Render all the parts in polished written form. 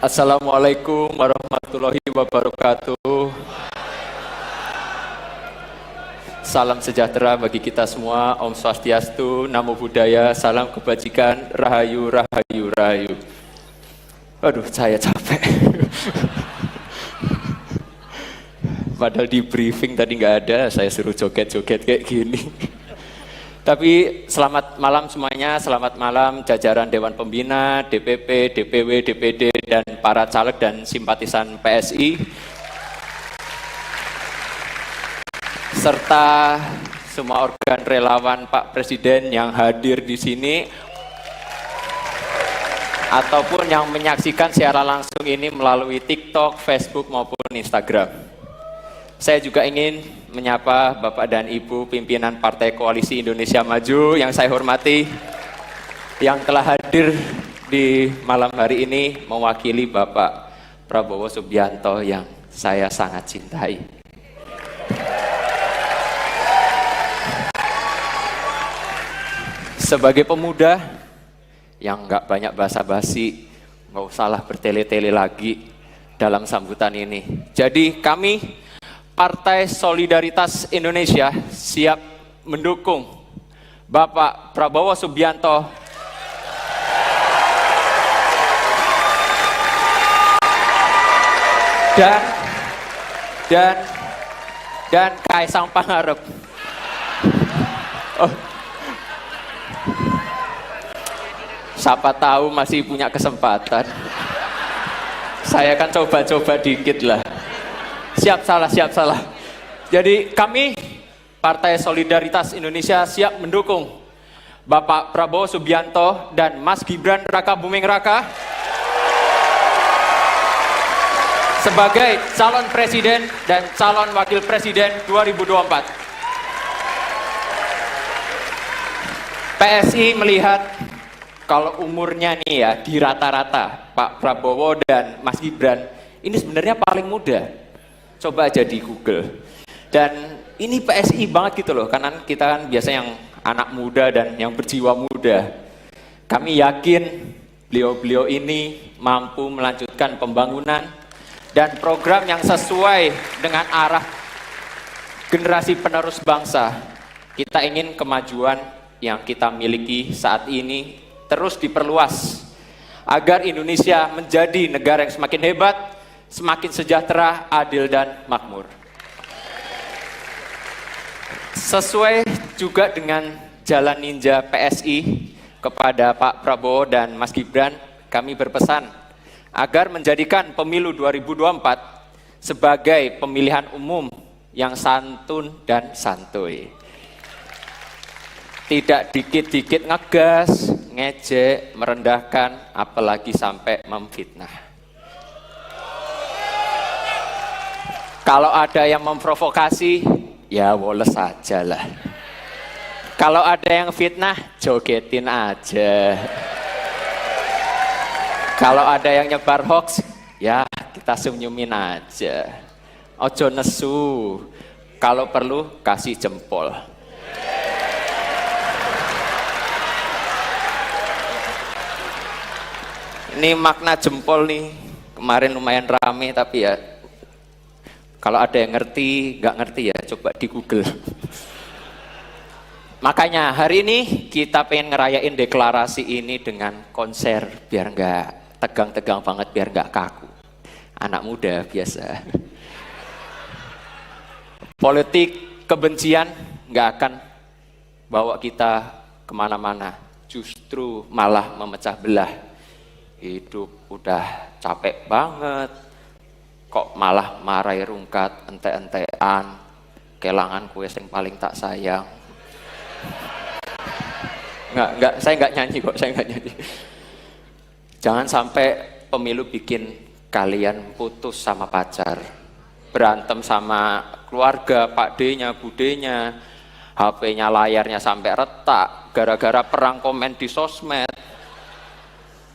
Assalamualaikum warahmatullahi wabarakatuh. Salam sejahtera bagi kita semua. Om Swastiastu, Namo Buddhaya, salam kebajikan, rahayu, rahayu, rahayu. Aduh, saya capek. Padahal di briefing tadi nggak ada, saya suruh joget-joget kayak gini. Tapi selamat malam semuanya, selamat malam jajaran Dewan Pembina, DPP, DPW, DPD, dan para caleg dan simpatisan PSI. Serta semua organ relawan Pak Presiden yang hadir di sini, ataupun yang menyaksikan secara langsung ini melalui TikTok, Facebook, maupun Instagram. Saya juga ingin menyapa Bapak dan Ibu pimpinan Partai Koalisi Indonesia Maju yang saya hormati, yang telah hadir di malam hari ini mewakili Bapak Prabowo Subianto yang saya sangat cintai. Sebagai pemuda yang nggak banyak basa-basi, nggak usahlah bertele-tele lagi dalam sambutan ini. Jadi kami Partai Solidaritas Indonesia siap mendukung Bapak Prabowo Subianto dan Kaisang Pangarep. Oh. Siapa tahu masih punya kesempatan. Saya akan coba-coba dikit lah. Siap salah. Jadi kami Partai Solidaritas Indonesia siap mendukung Bapak Prabowo Subianto dan Mas Gibran Rakabuming Raka sebagai calon presiden dan calon wakil presiden 2024. PSI melihat kalau umurnya nih ya di rata-rata Pak Prabowo dan Mas Gibran ini sebenarnya paling muda. Coba aja di Google. Dan ini PSI banget gitu loh, karena kita kan biasa yang anak muda dan yang berjiwa muda. Kami yakin beliau-beliau ini mampu melanjutkan pembangunan dan program yang sesuai dengan arah generasi penerus bangsa. Kita ingin kemajuan yang kita miliki saat ini terus diperluas agar Indonesia menjadi negara yang semakin hebat, semakin sejahtera, adil, dan makmur. Sesuai juga dengan jalan ninja PSI kepada Pak Prabowo dan Mas Gibran, kami berpesan agar menjadikan pemilu 2024 sebagai pemilihan umum yang santun dan santuy. Tidak dikit-dikit ngegas, ngejek, merendahkan, apalagi sampai memfitnah. Kalau ada yang memprovokasi, ya woles aja lah. Kalau ada yang fitnah, jogetin aja. Kalau ada yang nyebar hoax, ya kita senyumin aja. Ojo nesu, kalau perlu kasih jempol. Ini makna jempol nih, kemarin lumayan rame tapi ya kalau ada yang ngerti, nggak ngerti ya, coba di Google. Makanya hari ini kita pengen ngerayain deklarasi ini dengan konser, biar nggak tegang-tegang banget, biar nggak kaku. Anak muda biasa. Politik kebencian nggak akan bawa kita kemana-mana, justru malah memecah belah. Hidup udah capek banget, kok malah marai rungkat, ente-entean, kelangan kue yang paling tak sayang. Saya nggak nyanyi kok, saya nggak nyanyi. Jangan sampai pemilu bikin kalian putus sama pacar, berantem sama keluarga, Pak D-nya, Bu D-nya, HP-nya layarnya sampai retak, gara-gara perang komen di sosmed.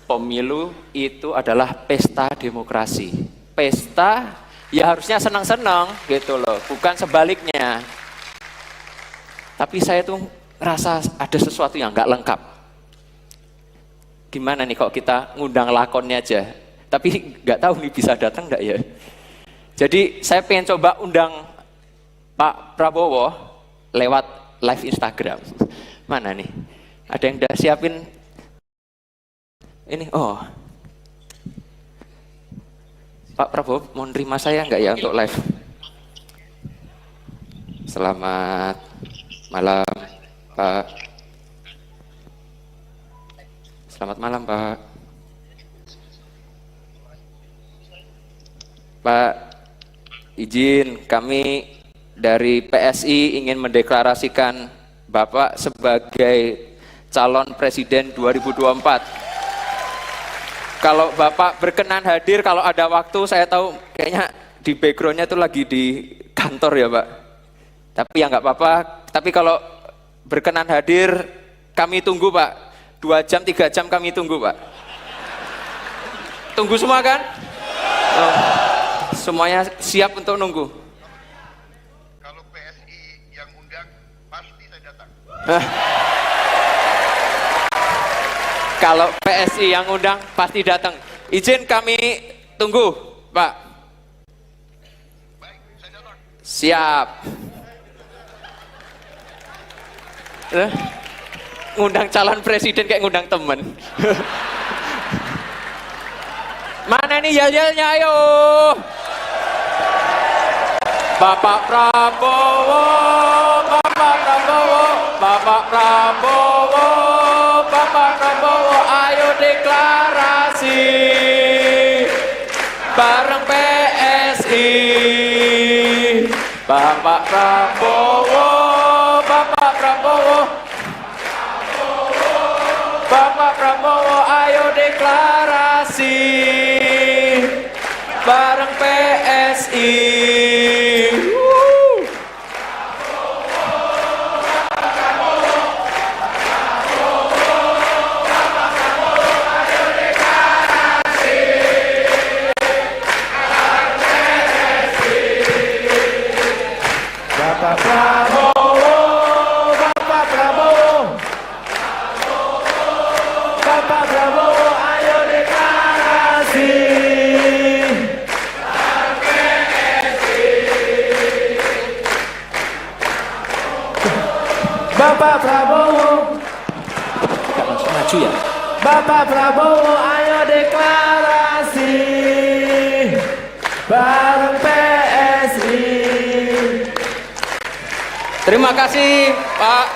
Pemilu itu adalah pesta demokrasi. Pesta ya harusnya senang-senang gitu loh, bukan sebaliknya. Tapi saya tuh ngerasa ada sesuatu yang nggak lengkap. Gimana nih kok kita ngundang lakonnya aja, tapi nggak tahu nih bisa datang nggak ya. Jadi saya pengen coba undang Pak Prabowo lewat live Instagram. Mana nih? Ada yang udah siapin ini? Oh, Pak Prabowo mau nerima saya nggak ya untuk live? Selamat malam, Pak. Selamat malam, Pak. Pak, izin kami dari PSI ingin mendeklarasikan Bapak sebagai calon presiden 2024. Kalau Bapak berkenan hadir, kalau ada waktu, saya tahu kayaknya di backgroundnya itu lagi di kantor ya Pak. Tapi ya nggak apa-apa, tapi kalau berkenan hadir, kami tunggu Pak. 2 jam, 3 jam kami tunggu Pak. Tunggu semua kan? Oh, semuanya siap untuk nunggu. Kalau PSI yang undang, pasti saya datang. Kalau PSI yang undang, pasti datang. Izin kami tunggu, Pak. Baik, saya datang. Siap. Ngundang calon presiden kayak ngundang temen. Mana nih yel-yelnya, ayo. Bapak Prabowo, Bapak Prabowo, Bapak Prabowo, Bapak Prabowo, ayo deklarasi bareng PSI. Bapak Prabowo, Bapak Prabowo, Bapak Prabowo, ayo deklarasi bareng PSI. Bapak Prabowo, Bapak Prabowo, Bapak Prabowo, ayo deklarasi. Bapak Prabowo, Gak langsung maju ya? Bapak Prabowo, ayo deklarasi bareng PSI. Terima kasih Pak.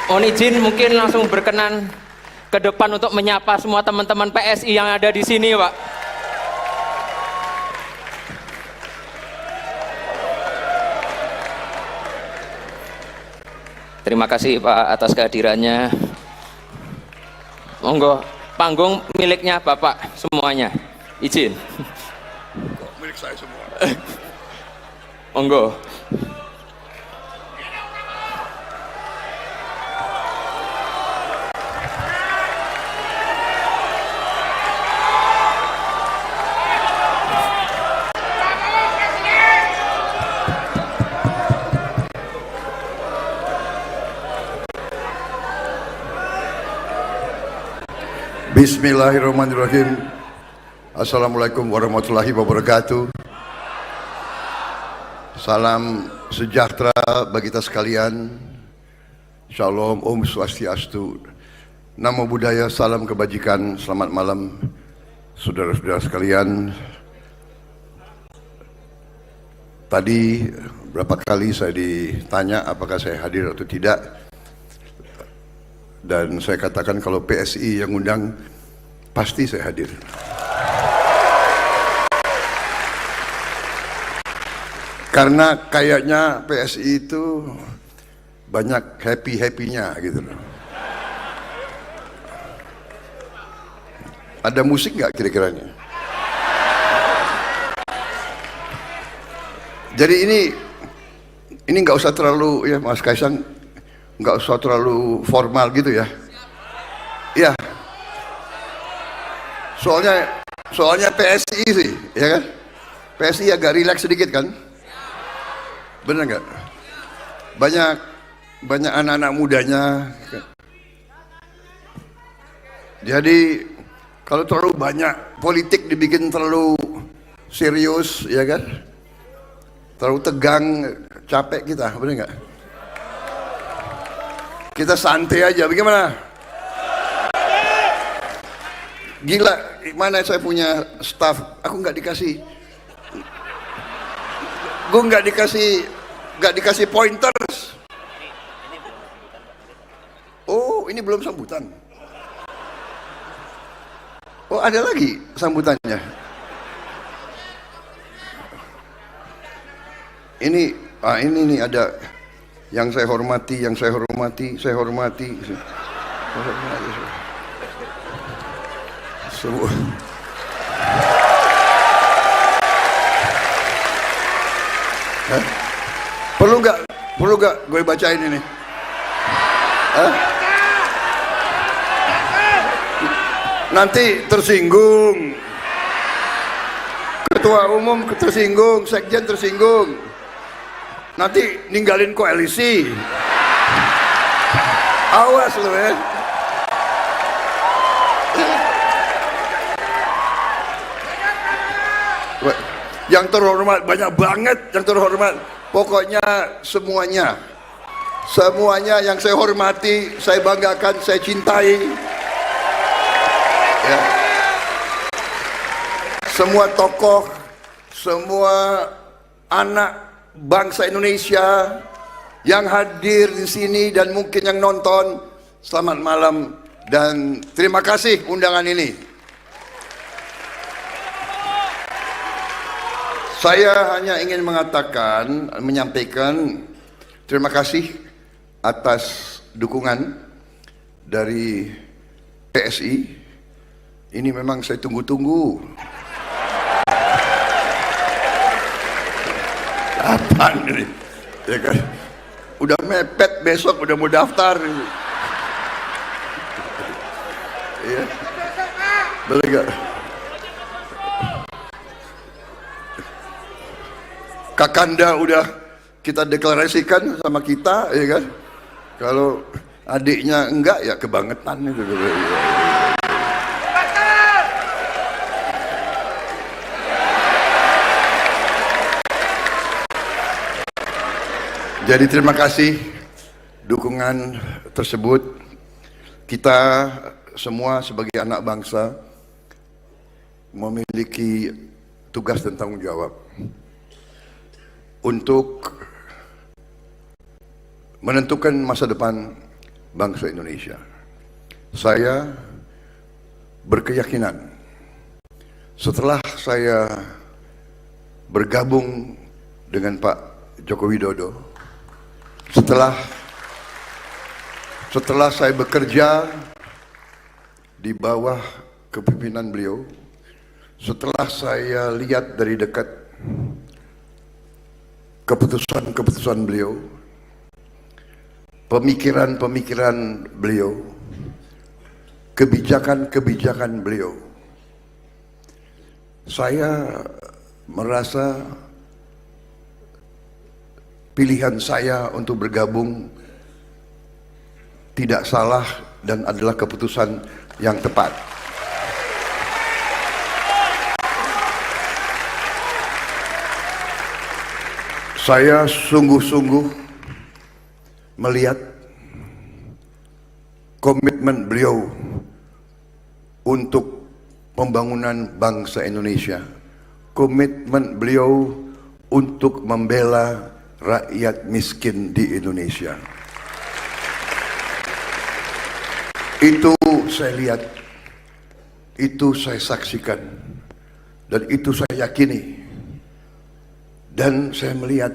Mohon izin mungkin langsung berkenan ke depan untuk menyapa semua teman-teman PSI yang ada di sini Pak. Terima kasih Pak atas kehadirannya. Monggo, panggung miliknya Bapak semuanya. Izin. Kok milik saya semua? Monggo. Bismillahirrahmanirrahim. Assalamualaikum warahmatullahi wabarakatuh. Salam sejahtera bagi kita sekalian. Shalom, Om Swastiastu. Namo Buddhaya, salam kebajikan. Selamat malam saudara-saudara sekalian. Tadi berapa kali saya ditanya apakah saya hadir atau tidak. Dan saya katakan kalau PSI yang undang, pasti saya hadir. Karena kayaknya PSI itu banyak happy-happy-nya gitu loh. Ada musik nggak kira-kiranya? Jadi ini nggak usah terlalu ya Mas Kaisang, nggak usah terlalu formal gitu ya. Iya. Soalnya PSI sih, ya kan? PSI agak rileks sedikit kan? Bener nggak? Banyak anak-anak mudanya. Jadi Kalau terlalu banyak politik dibikin terlalu serius, ya kan? Terlalu tegang, capek kita, benar nggak? Kita santai aja, bagaimana? Gila, mana saya punya staff, aku nggak dikasih, gue nggak dikasih pointers. Oh, ini belum sambutan. Oh, ada lagi sambutannya. Ini nih ada yang saya hormati, semua. Perlu nggak gue bacain ini? Nanti tersinggung, ketua umum tersinggung, sekjen tersinggung, nanti ninggalin koalisi. Awas lo ya. Yang terhormat banyak banget, yang terhormat. Pokoknya semuanya yang saya hormati, saya banggakan, saya cintai. Ya. Semua tokoh, semua anak bangsa Indonesia yang hadir di sini dan mungkin yang nonton, selamat malam dan terima kasih undangan ini. Saya hanya ingin menyampaikan terima kasih atas dukungan dari PSI. Ini memang saya tunggu-tunggu. Apaan ini? Ya kan? Udah mepet, besok udah mau daftar. Iya. Boleh gak? Kakanda udah kita deklarasikan sama kita, ya kan? Kalau adiknya enggak, ya kebangetan itu. Jadi terima kasih dukungan tersebut. Kita semua sebagai anak bangsa memiliki tugas dan tanggung jawab untuk menentukan masa depan bangsa Indonesia. Saya berkeyakinan setelah saya bergabung dengan Pak Joko Widodo, setelah saya bekerja di bawah kepemimpinan beliau, setelah saya lihat dari dekat keputusan-keputusan beliau, pemikiran-pemikiran beliau, kebijakan-kebijakan beliau, saya merasa pilihan saya untuk bergabung tidak salah dan adalah keputusan yang tepat. Saya sungguh-sungguh melihat komitmen beliau untuk pembangunan bangsa Indonesia, komitmen beliau untuk membela rakyat miskin di Indonesia. Itu saya lihat, itu saya saksikan, dan itu saya yakini. Dan saya melihat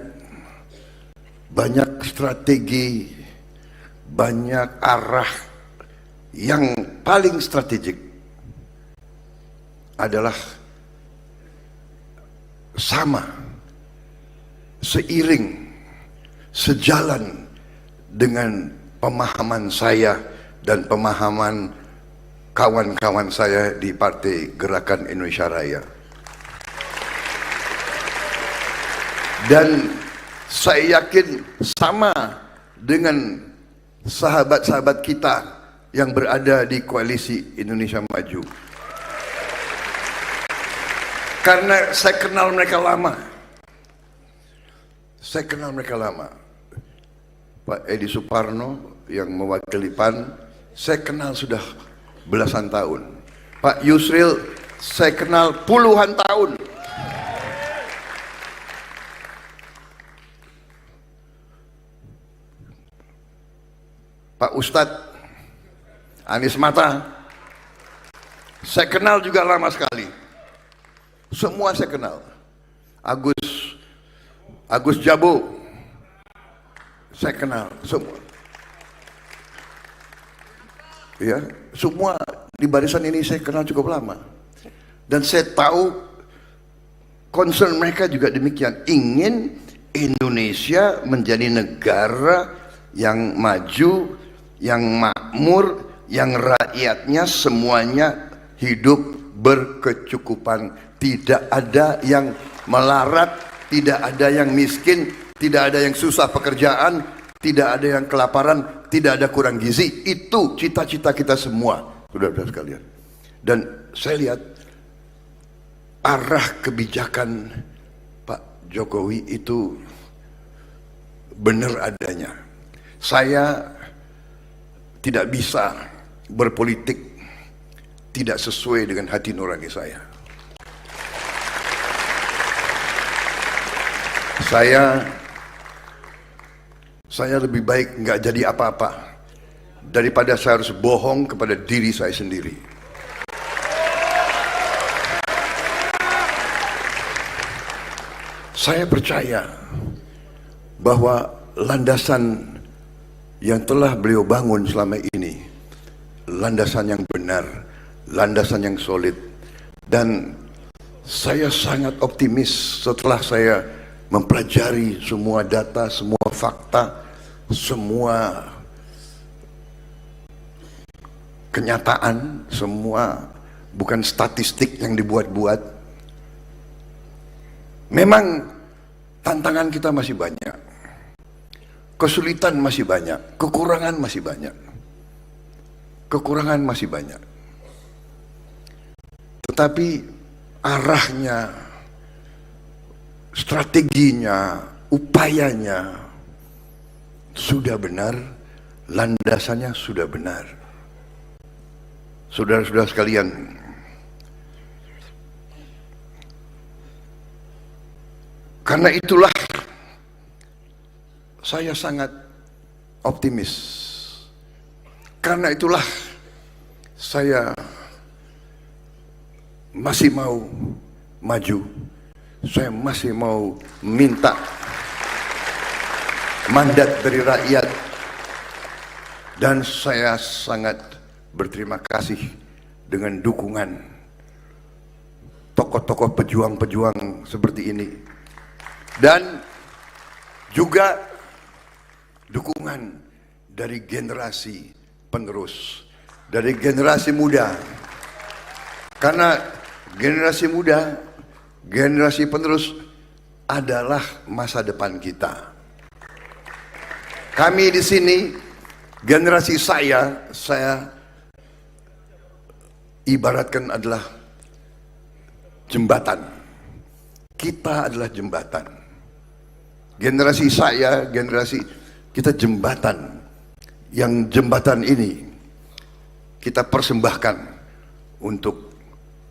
banyak strategi, banyak arah yang paling strategik adalah sama, seiring, sejalan dengan pemahaman saya dan pemahaman kawan-kawan saya di Partai Gerakan Indonesia Raya. Dan saya yakin sama dengan sahabat-sahabat kita yang berada di Koalisi Indonesia Maju. Karena saya kenal mereka lama. Saya kenal mereka lama. Pak Edi Suparno yang mewakili PAN, saya kenal sudah belasan tahun. Pak Yusril, saya kenal puluhan tahun. Pak Ustadz Anies Mata, saya kenal juga lama sekali. Semua saya kenal. Agus Jabo, saya kenal semua. Ya, semua di barisan ini saya kenal cukup lama. Dan saya tahu concern mereka juga demikian, ingin Indonesia menjadi negara yang maju, yang makmur, yang rakyatnya semuanya hidup berkecukupan, tidak ada yang melarat, tidak ada yang miskin, tidak ada yang susah pekerjaan, tidak ada yang kelaparan, tidak ada kurang gizi. Itu cita-cita kita semua, saudara-saudara sekalian. Dan saya lihat arah kebijakan Pak Jokowi itu benar adanya. Saya tidak bisa berpolitik tidak sesuai dengan hati nurani saya. Saya lebih baik nggak jadi apa-apa daripada saya harus bohong kepada diri saya sendiri. Saya percaya bahwa landasan yang telah beliau bangun selama ini, landasan yang benar, landasan yang solid. Dan saya sangat optimis setelah saya mempelajari semua data, semua fakta, semua kenyataan, semua bukan statistik yang dibuat-buat. Memang tantangan kita masih banyak. Kesulitan masih banyak, kekurangan masih banyak. Kekurangan masih banyak. Tetapi arahnya, strateginya, upayanya sudah benar, landasannya sudah benar. Saudara-saudara sekalian, karena itulah saya sangat optimis. Karena itulah saya masih mau maju. Saya masih mau minta mandat dari rakyat. Dan saya sangat berterima kasih dengan dukungan tokoh-tokoh pejuang-pejuang seperti ini. Dan juga dukungan dari generasi penerus, dari generasi muda. Karena generasi muda, generasi penerus adalah masa depan kita. Kami di sini, generasi saya ibaratkan adalah jembatan. Kita adalah jembatan. Generasi saya, kita jembatan. Yang jembatan ini kita persembahkan untuk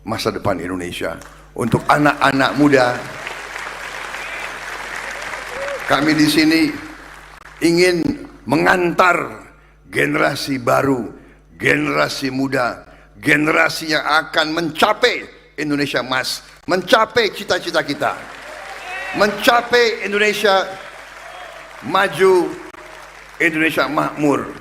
masa depan Indonesia, untuk anak-anak muda. Kami di sini ingin mengantar generasi baru, generasi muda, generasi yang akan mencapai Indonesia emas, mencapai cita-cita kita, mencapai Indonesia maju, Indonesia makmur,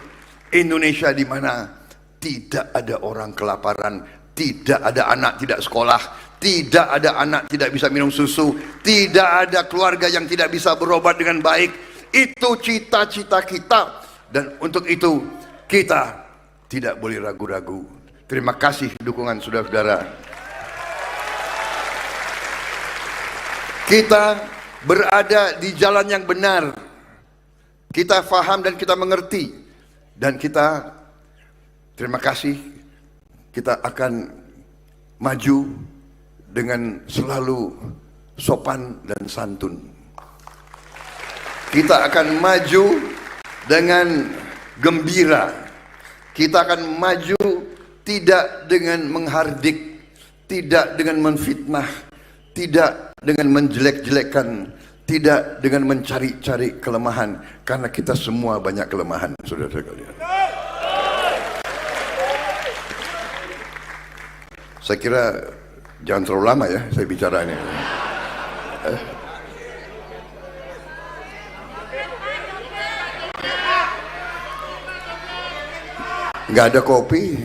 Indonesia di mana tidak ada orang kelaparan, tidak ada anak tidak sekolah, tidak ada anak tidak bisa minum susu, tidak ada keluarga yang tidak bisa berobat dengan baik. Itu cita-cita kita, dan untuk itu kita tidak boleh ragu-ragu. Terima kasih dukungan saudara-saudara. Kita berada di jalan yang benar. Kita faham dan kita mengerti, dan kita terima kasih, kita akan maju dengan selalu sopan dan santun. Kita akan maju dengan gembira. Kita akan maju tidak dengan menghardik, tidak dengan menfitnah, tidak dengan menjelek-jelekkan, tidak dengan mencari-cari kelemahan, karena kita semua banyak kelemahan, saudara sekalian. Saya kira jangan terlalu lama ya saya bicara ini. Nggak ada kopi.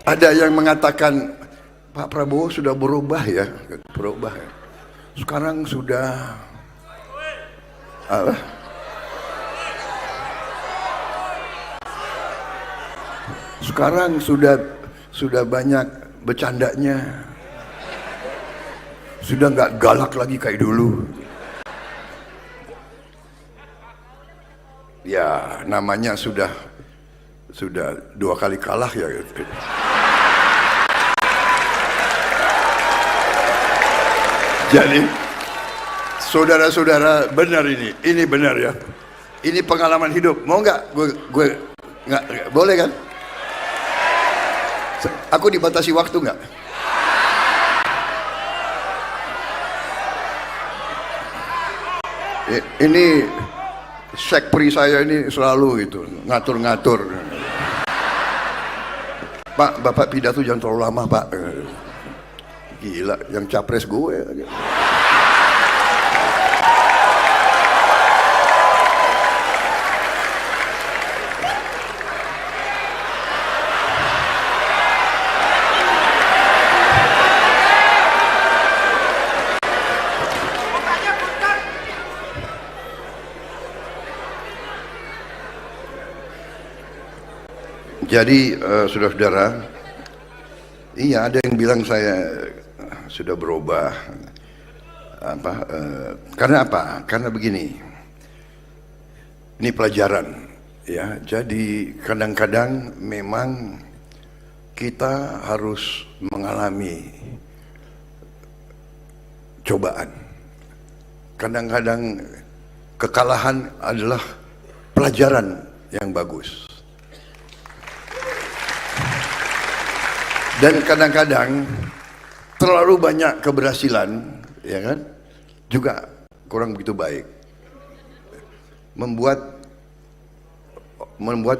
Ada yang mengatakan Pak Prabowo sudah berubah ya, berubah. Sekarang sudah apa? Sekarang sudah banyak bercandanya, sudah nggak galak lagi kayak dulu. Ya namanya sudah 2 kali kalah ya. Jadi saudara-saudara, benar ini benar ya. Ini pengalaman hidup. Mau nggak? Gue nggak boleh kan? Aku dibatasi waktu nggak? Ini sekpri saya ini selalu itu ngatur-ngatur. Pak, Bapak pidato jangan terlalu lama Pak. Gila, yang capres gue. Jadi saudara-saudara, iya ada yang bilang saya sudah berubah. Karena apa? Karena begini. Ini pelajaran, ya. Jadi kadang-kadang memang kita harus mengalami cobaan. Kadang-kadang kekalahan adalah pelajaran yang bagus. Dan kadang-kadang terlalu banyak keberhasilan, ya kan, juga kurang begitu baik. Membuat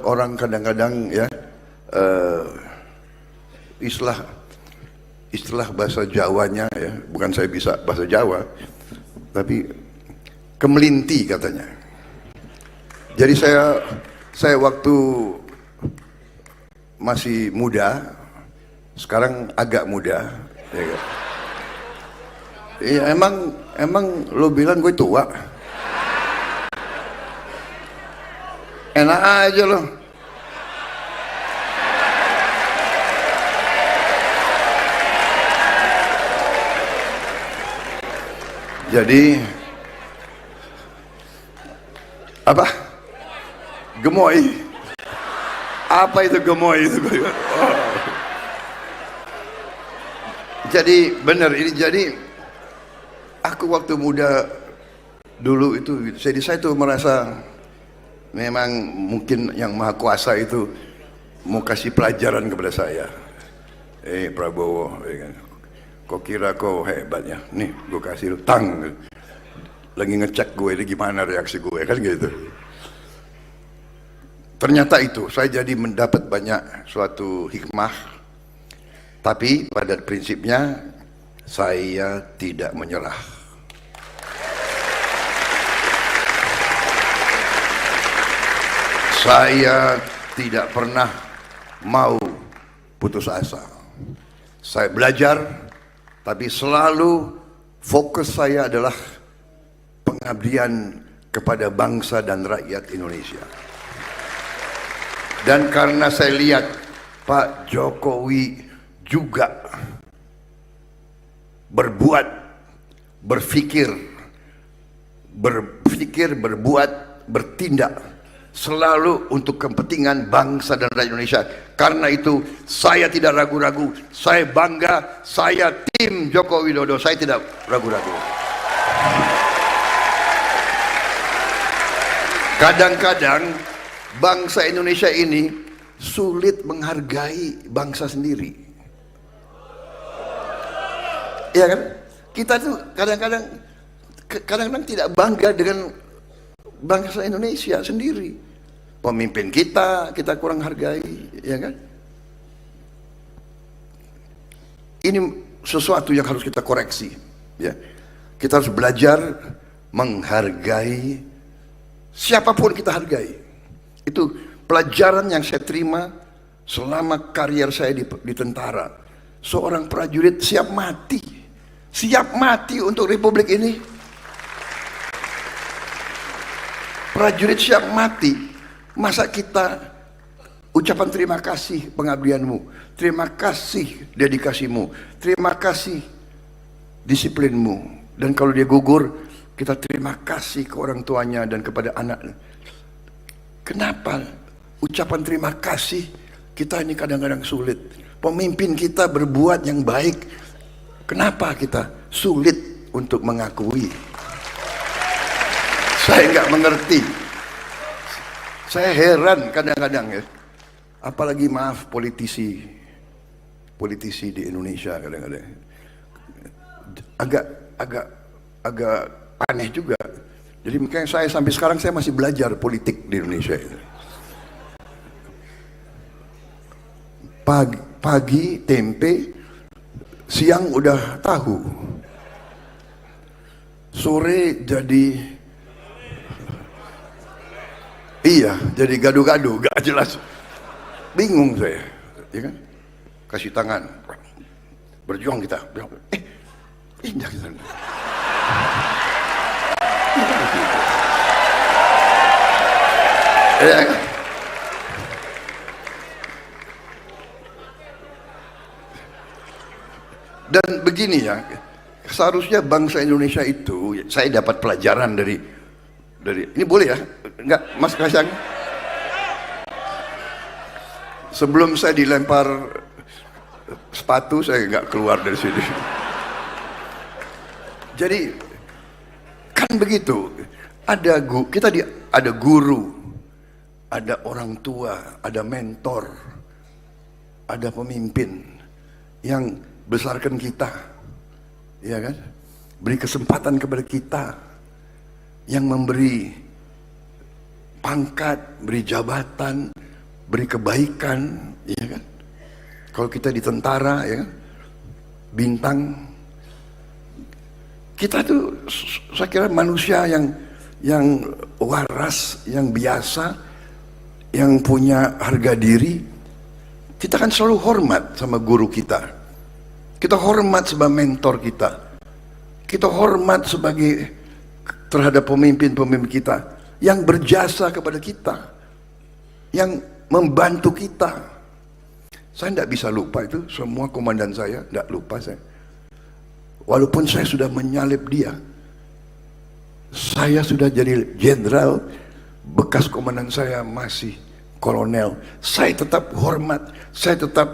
orang kadang-kadang ya istilah bahasa Jawanya ya, bukan saya bisa bahasa Jawa, tapi kemelinti katanya. Jadi saya waktu masih muda, sekarang agak muda, ya kan? Iya emang lo bilang gue tua, enak aja lo. Jadi apa? Gemoy? Apa itu gemoy itu? Oh. Jadi benar ini, jadi aku waktu muda dulu itu, jadi saya tuh merasa memang mungkin yang Maha Kuasa itu mau kasih pelajaran kepada saya. Prabowo, kau kira kau hebat ya? Nih, gue kasih lu tang. Lagi ngecek gue ini gimana reaksi gue, kan gitu. Ternyata itu saya jadi mendapat banyak suatu hikmah. Tapi pada prinsipnya saya tidak menyerah. Saya tidak pernah mau putus asa. Saya belajar, tapi selalu fokus saya adalah pengabdian kepada bangsa dan rakyat Indonesia. Dan karena saya lihat Pak Jokowi juga berbuat, berpikir, berbuat, bertindak selalu untuk kepentingan bangsa dan rakyat Indonesia. Karena itu saya tidak ragu-ragu, saya bangga, saya tim Joko Widodo, saya tidak ragu-ragu. Kadang-kadang bangsa Indonesia ini sulit menghargai bangsa sendiri. Iya kan? Kita tuh kadang-kadang tidak bangga dengan bangsa Indonesia sendiri. Pemimpin kita kurang hargai, ya kan? Ini sesuatu yang harus kita koreksi, ya. Kita harus belajar menghargai siapapun kita hargai. Itu pelajaran yang saya terima selama karier saya di tentara. Seorang prajurit siap mati untuk republik ini. Prajurit siap mati. Masa kita ucapan terima kasih pengabdianmu, terima kasih dedikasimu, terima kasih disiplinmu, dan kalau dia gugur kita terima kasih ke orang tuanya dan kepada anak. Kenapa ucapan terima kasih kita ini kadang-kadang sulit? Pemimpin kita berbuat yang baik, kenapa kita sulit untuk mengakui? Saya nggak mengerti. Saya heran kadang-kadang, ya. Apalagi maaf politisi di Indonesia kadang-kadang agak aneh juga. Jadi makanya saya sampai sekarang saya masih belajar politik di Indonesia. Pagi tempe, siang udah tahu, sore jadi jadi gaduh-gaduh, gak jelas, bingung saya, ya kan? Kasih tangan, berjuang kita, indah kita. Ya kan? Dan begini ya, seharusnya bangsa Indonesia itu, saya dapat pelajaran dari ini boleh ya, enggak Mas Kasyang? Sebelum saya dilempar sepatu, saya enggak keluar dari sini. Jadi kan begitu, ada guru, ada orang tua, ada mentor, ada pemimpin yang besarkan kita, ya kan? Beri kesempatan kepada kita, yang memberi pangkat, beri jabatan, beri kebaikan, ya kan? Kalau kita di tentara, ya kan? Bintang. Kita tuh, saya kira manusia yang waras, yang biasa, yang punya harga diri. Kita kan selalu hormat sama guru kita. Kita hormat sebagai mentor kita. Kita hormat sebagai terhadap pemimpin-pemimpin kita yang berjasa kepada kita, yang membantu kita. Saya tidak bisa lupa itu, semua komandan saya, tidak lupa saya. Walaupun saya sudah menyalip dia, saya sudah jadi jenderal, bekas komandan saya masih kolonel, saya tetap hormat, saya tetap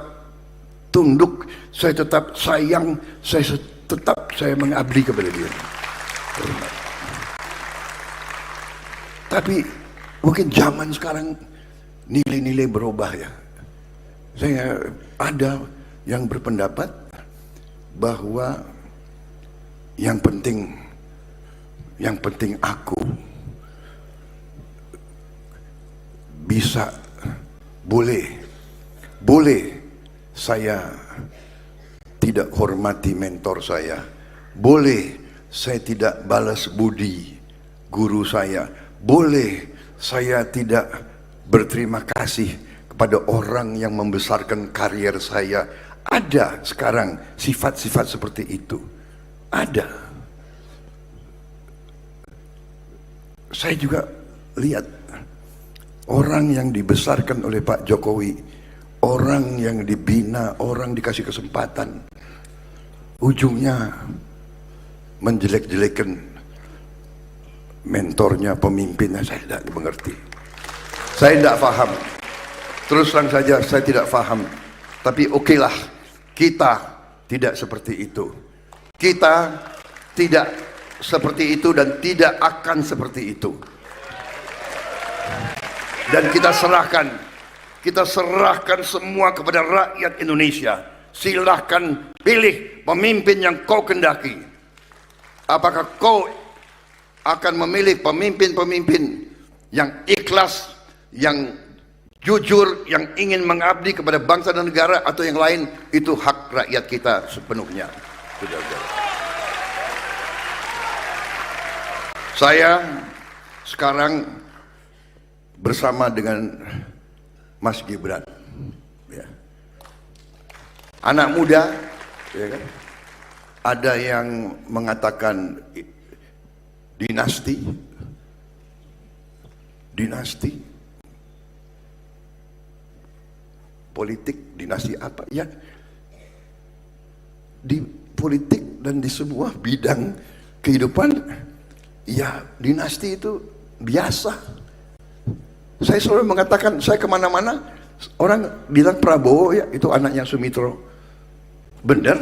tunduk, saya tetap sayang, saya mengabdi kepada dia. Hormat. Tapi mungkin zaman sekarang nilai-nilai berubah ya. Saya ada yang berpendapat bahwa yang penting aku bisa, boleh saya tidak hormati mentor saya, boleh saya tidak balas budi guru saya, boleh saya tidak berterima kasih kepada orang yang membesarkan karier saya. Ada sekarang sifat-sifat seperti itu. Ada. Saya juga lihat orang yang dibesarkan oleh Pak Jokowi, orang yang dibina, orang dikasih kesempatan, ujungnya menjelek-jelekan mentornya, pemimpinnya. Saya tidak mengerti. Saya tidak paham. Terus terang saja saya tidak paham. Tapi okelah, kita tidak seperti itu. Kita tidak seperti itu dan tidak akan seperti itu. Dan kita serahkan semua kepada rakyat Indonesia. Silahkan pilih pemimpin yang kau kendaki. Apakah kau akan memilih pemimpin-pemimpin yang ikhlas, yang jujur, yang ingin mengabdi kepada bangsa dan negara, atau yang lain? Itu hak rakyat kita sepenuhnya. Saya sekarang bersama dengan Mas Gibran, ya. Anak muda, ya kan? Ada yang mengatakan dinasti, politik, dinasti apa? Ya, di politik dan di semua bidang kehidupan, ya dinasti itu biasa. Saya selalu mengatakan, saya kemana-mana orang bilang Prabowo, ya itu anaknya Sumitro, benar.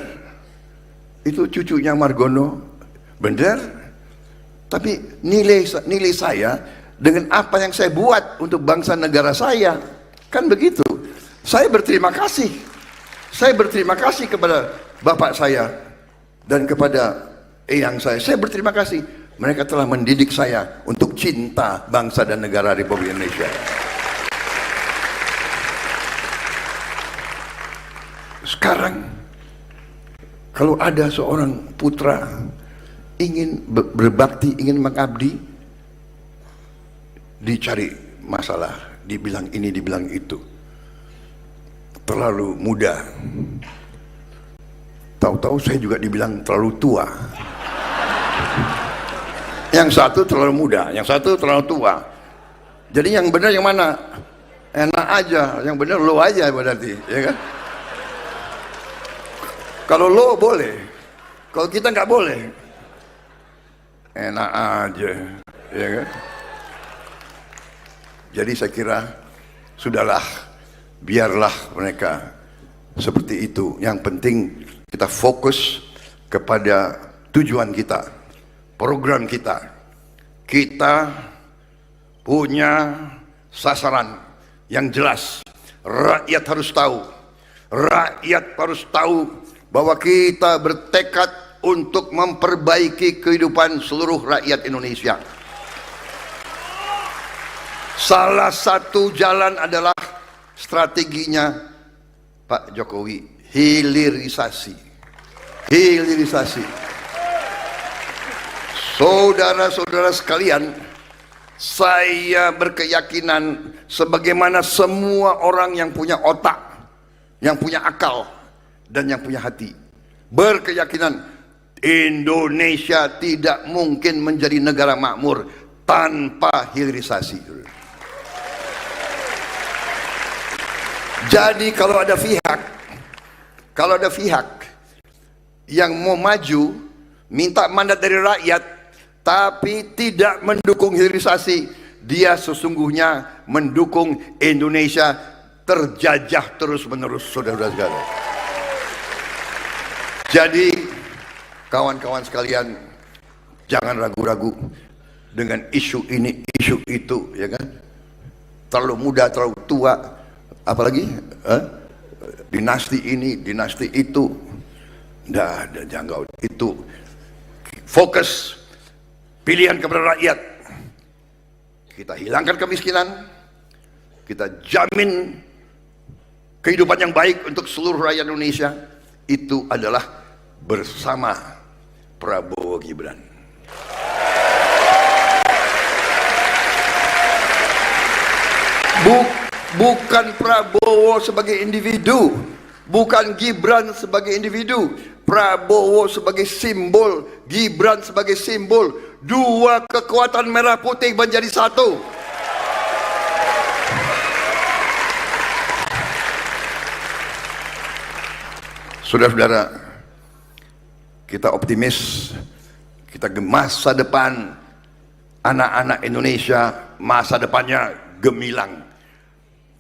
Itu cucunya Margono, benar. Tapi nilai saya dengan apa yang saya buat untuk bangsa negara saya, kan begitu. Saya berterima kasih. Saya berterima kasih kepada bapak saya dan kepada eyang saya. Saya berterima kasih. Mereka telah mendidik saya untuk cinta bangsa dan negara Republik Indonesia. Sekarang, kalau ada seorang putra ingin berbakti, ingin mengabdi, dicari masalah, dibilang ini, dibilang itu. Terlalu muda. Tahu-tahu saya juga dibilang terlalu tua. Yang satu terlalu muda, yang satu terlalu tua. Jadi yang benar yang mana? Enak aja, yang benar lo aja berarti, ya kan? Kalau lo boleh, kalau kita nggak boleh, enak aja, ya kan? Jadi saya kira sudahlah, biarlah mereka seperti itu. Yang penting kita fokus kepada tujuan kita, program kita. Kita punya sasaran yang jelas. Rakyat harus tahu. Rakyat harus tahu bahwa kita bertekad untuk memperbaiki kehidupan seluruh rakyat Indonesia. Salah satu jalan adalah strateginya Pak Jokowi, hilirisasi. Hilirisasi. Saudara-saudara sekalian, saya berkeyakinan sebagaimana semua orang yang punya otak, yang punya akal, dan yang punya hati, berkeyakinan Indonesia tidak mungkin menjadi negara makmur tanpa hilirisasi. Jadi kalau ada pihak yang mau maju minta mandat dari rakyat tapi tidak mendukung hilirisasi, dia sesungguhnya mendukung Indonesia terjajah terus-menerus, saudara-saudara sekalian. Jadi kawan-kawan sekalian, jangan ragu-ragu dengan isu ini, isu itu, ya kan? Terlalu muda, terlalu tua, apalagi dinasti ini, dinasti itu, tidak ada jangkau itu. Fokus pilihan kepada rakyat. Kita hilangkan kemiskinan, kita jamin kehidupan yang baik untuk seluruh rakyat Indonesia. Itu adalah bersama Prabowo Gibran. Bukan Prabowo sebagai individu, bukan Gibran sebagai individu. Prabowo sebagai simbol, Gibran sebagai simbol. Dua kekuatan merah putih menjadi satu. Saudara-saudara, kita optimis, kita ke masa depan anak-anak Indonesia, masa depannya gemilang.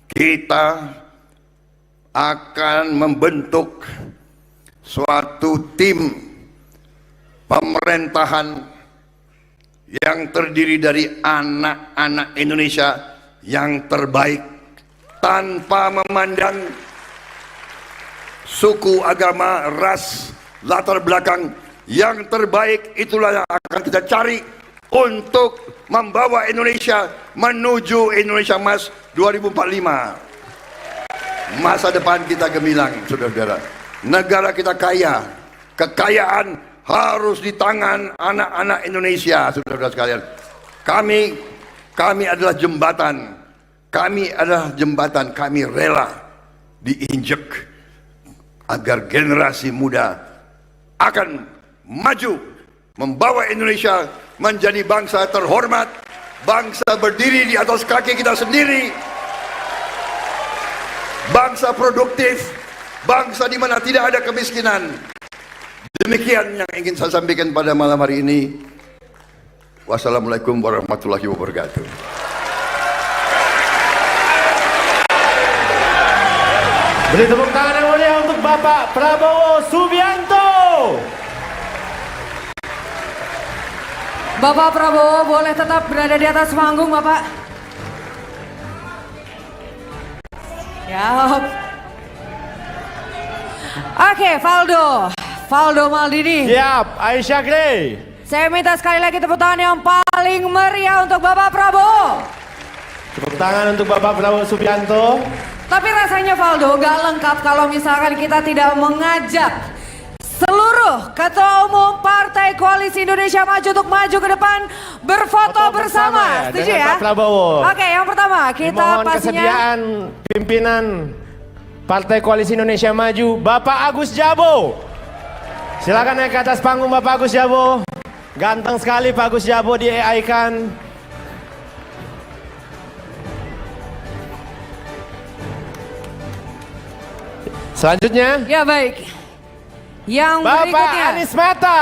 Kita akan membentuk suatu tim pemerintahan yang terdiri dari anak-anak Indonesia yang terbaik tanpa memandang suku, agama, ras, latar belakang. Yang terbaik itulah yang akan kita cari untuk membawa Indonesia menuju Indonesia Emas 2045. Masa depan kita gemilang, saudara-saudara. Negara kita kaya, kekayaan harus di tangan anak-anak Indonesia, saudara-saudara sekalian. Kami adalah jembatan. Kami rela diinjek agar generasi muda akan maju membawa Indonesia menjadi bangsa terhormat, bangsa berdiri di atas kaki kita sendiri, bangsa produktif, bangsa di mana tidak ada kemiskinan. Demikian yang ingin saya sampaikan pada malam hari ini. Wassalamualaikum warahmatullahi wabarakatuh. Beri tepuk tangan yang mulia untuk Bapak Prabowo Subianto. Bapak Prabowo boleh tetap berada di atas panggung, Bapak. Siap. Oke, Valdo Maldini. Siap, Aisyah Grey. Saya minta sekali lagi tepuk tangan yang paling meriah untuk Bapak Prabowo. Tepuk tangan untuk Bapak Prabowo Subianto. Tapi rasanya Valdo gak lengkap kalau misalkan kita tidak mengajak seluruh ketua umum Partai Koalisi Indonesia Maju untuk maju ke depan berfoto bersama. Setuju ya? Pak Prabowo. Oke, yang pertama kita Mohon pastinya kesediaan pimpinan Partai Koalisi Indonesia Maju, Bapak Agus Jabo. Silakan naik ke atas panggung Bapak Agus Jabo. Ganteng sekali Pak Agus Jabo di AI-kan. Selanjutnya ya baik. Yang Bapak berikutnya Anies Mata.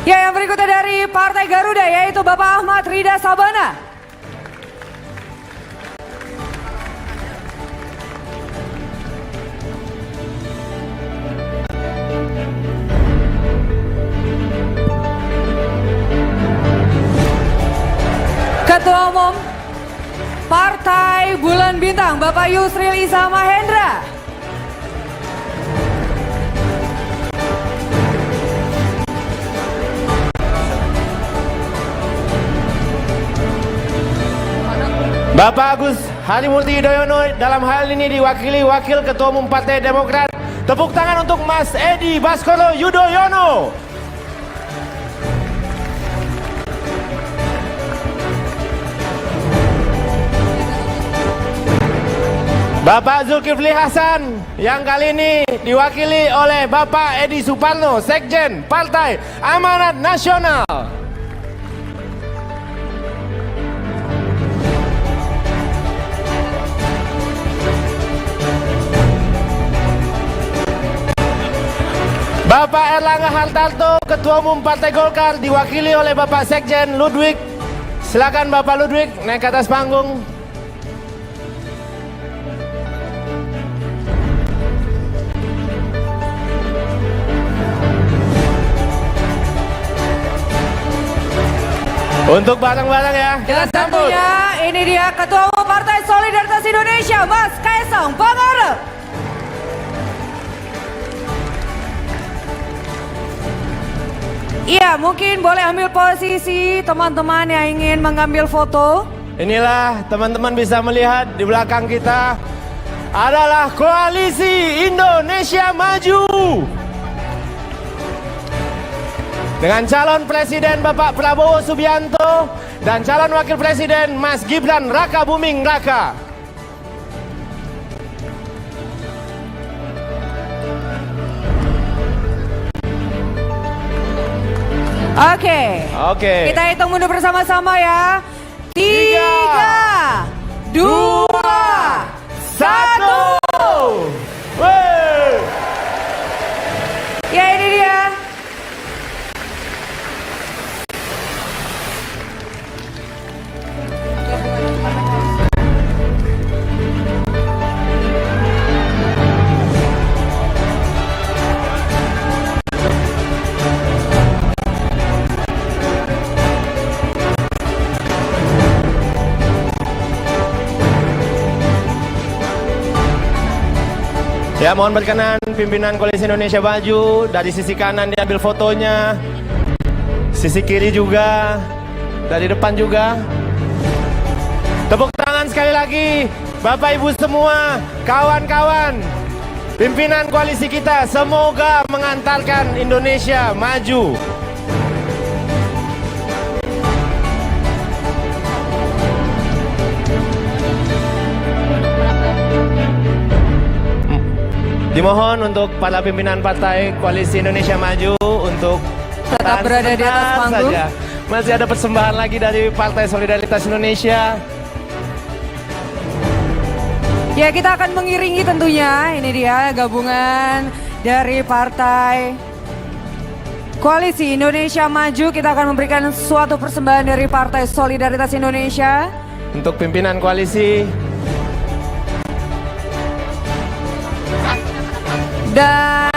Ya, yang berikutnya dari Partai Garuda yaitu Bapak Ahmad Rida Sabana. Ketua Umum Partai Bulan Bintang Bapak Yusril Iza Mahendra. Bapak Agus Harimurti Yudhoyono dalam hal ini diwakili Wakil Ketua Umum Partai Demokrat. Tepuk tangan untuk Mas Edi Baskoro Yudhoyono. Bapak Zulkifli Hasan yang kali ini diwakili oleh Bapak Edi Suparno, Sekjen Partai Amanat Nasional. Bapak Erlangga Hartarto, Ketua Umum Partai Golkar, diwakili oleh Bapak Sekjen Ludwig. Silakan Bapak Ludwig naik ke atas panggung. Untuk bareng-bareng ya, kita sambut. Tentunya ini dia Ketua Umum Partai Solidaritas Indonesia, Mas Kaisang Pangarep. Iya, mungkin boleh ambil posisi teman-teman yang ingin mengambil foto. Inilah teman-teman bisa melihat di belakang kita adalah Koalisi Indonesia Maju. Dengan calon Presiden Bapak Prabowo Subianto dan calon Wakil Presiden Mas Gibran Raka Buming Raka. Oke. Kita hitung mundur bersama-sama ya. 3, 2, 1. Ya, mohon berkenan pimpinan Koalisi Indonesia Maju, dari sisi kanan diambil fotonya, sisi kiri juga, dari depan juga. Tepuk tangan sekali lagi, Bapak Ibu semua, kawan-kawan, pimpinan koalisi kita, semoga mengantarkan Indonesia maju. Dimohon untuk para pimpinan partai Koalisi Indonesia Maju untuk Tetap berada di atas sebentar panggung. saja. Masih ada persembahan lagi dari Partai Solidaritas Indonesia. Ya, kita akan mengiringi tentunya. Ini dia gabungan dari Partai Koalisi Indonesia Maju. Kita akan memberikan suatu persembahan dari Partai Solidaritas Indonesia. Untuk pimpinan koalisi. Dan